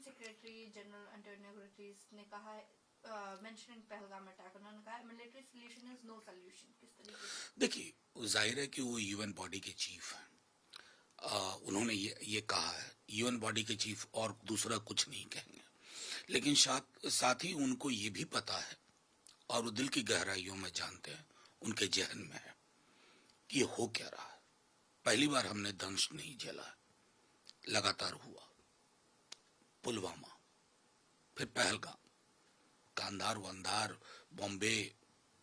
Secretary general Antonio Guterres ने कहा है, मेंशनिंग पहलगाम अटैक, उन्होंने कहा military solution is no solution. किस तरीके से? देखिए, जाहिर है कि वो यूएन बॉडी के चीफ हैं। उन्होंने ये कहा है, यूएन बॉडी के चीफ, और दूसरा कुछ नहीं कहेंगे। लेकिन साथ ही उनको ये भी पता है, और वो दिल की गहराइयों में जानते हैं, उनके जहन में है कि ये हो क्या रहा है। पहली बार हमने दंश नहीं झेला, लगातार हुआ। पुलवामा, फिर पहलगाम, कांधार वंदार, बॉम्बे,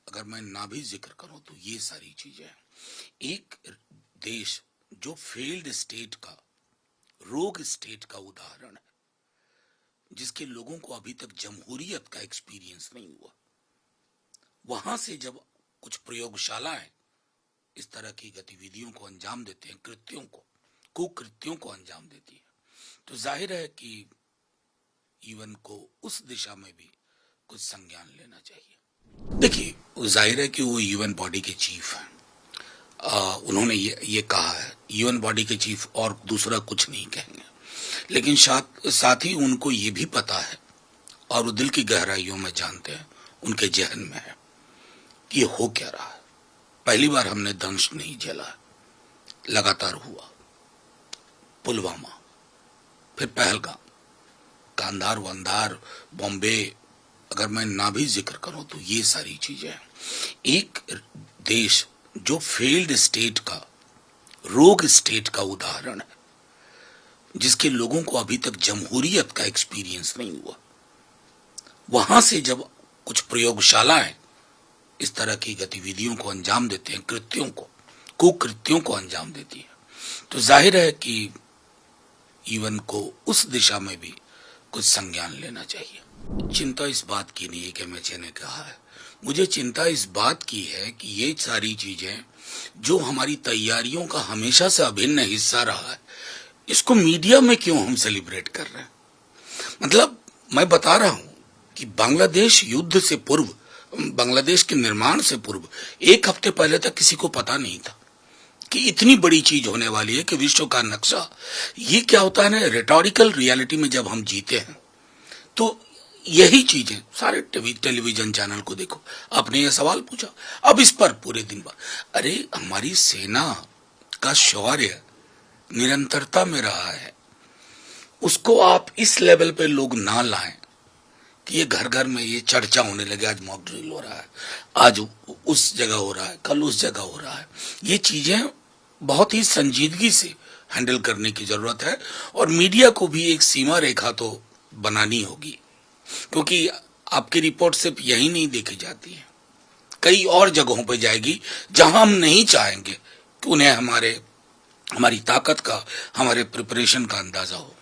अगर मैं ना भी जिक्र करूं तो ये सारी चीजें हैं। एक देश जो फेल्ड स्टेट का, रोग स्टेट का उदाहरण है, जिसके लोगों को अभी तक जमहूरियत का एक्सपीरियंस नहीं हुआ, वहां से जब कुछ प्रयोगशालाएं इस तरह की गतिविधियों को अंजाम देते हैं, कृत्यों को, कुकृत्यों को अंजाम देती है, तो जाहिर है कि यूएन को उस दिशा में भी कुछ संज्ञान लेना चाहिए। देखिए, जाहिर है कि वो यूएन बॉडी के चीफ हैं। उन्होंने ये कहा है, यूएन बॉडी के चीफ, और दूसरा कुछ नहीं कहेंगे। लेकिन साथ ही उनको ये भी पता है, और वो दिल की गहराइयों में जानते हैं, उनके जहन में है कि ये हो क्या रहा है। पहली बार हमने दंश नहीं झेला, लगातार हुआ। पुलवामा, फिर पहलगाम, कांधार वंदार, बॉम्बे, अगर मैं ना भी जिक्र करूं तो ये सारी चीजें हैं। एक देश जो फेल्ड स्टेट का, रोग स्टेट का उदाहरण है, जिसके लोगों को अभी तक जमहूरियत का एक्सपीरियंस नहीं हुआ, वहां से जब कुछ प्रयोगशालाएं इस तरह की गतिविधियों को अंजाम देते हैं, कृत्यों को, कुकृत्यों को अंजाम देती है, तो जाहिर है कि यूएन को उस दिशा में भी कुछ संज्ञान लेना चाहिए। चिंता इस बात की नहीं है कि एमएचए ने कहा है, मुझे चिंता इस बात की है कि ये सारी चीजें जो हमारी तैयारियों का हमेशा से अभिन्न हिस्सा रहा है, इसको मीडिया में क्यों हम सेलिब्रेट कर रहे हैं। मतलब मैं बता रहा हूं कि बांग्लादेश युद्ध से पूर्व, बांग्लादेश के निर्माण से पूर्व, एक हफ्ते पहले तक किसी को पता नहीं था कि इतनी बड़ी चीज होने वाली है, कि विश्व का नक्शा। ये क्या होता है ना, रिटोरिकल रियलिटी में जब हम जीते हैं तो यही चीजें, सारे टेलीविजन चैनल को देखो, आपने ये सवाल पूछा, अब इस पर पूरे दिन बात। अरे हमारी सेना का शौर्य निरंतरता में रहा है, उसको आप इस लेवल पे लोग ना लाएं कि ये घर घर में ये चर्चा होने लगे, आज मॉक ड्रिल हो रहा है, आज उस जगह हो रहा है, कल उस जगह हो रहा है। ये चीजें बहुत ही संजीदगी से हैंडल करने की जरूरत है, और मीडिया को भी एक सीमा रेखा तो बनानी होगी, क्योंकि आपकी रिपोर्ट सिर्फ यही नहीं देखी जाती है, कई और जगहों पर जाएगी जहां हम नहीं चाहेंगे कि उन्हें हमारी ताकत का, हमारे प्रिपरेशन का अंदाजा हो।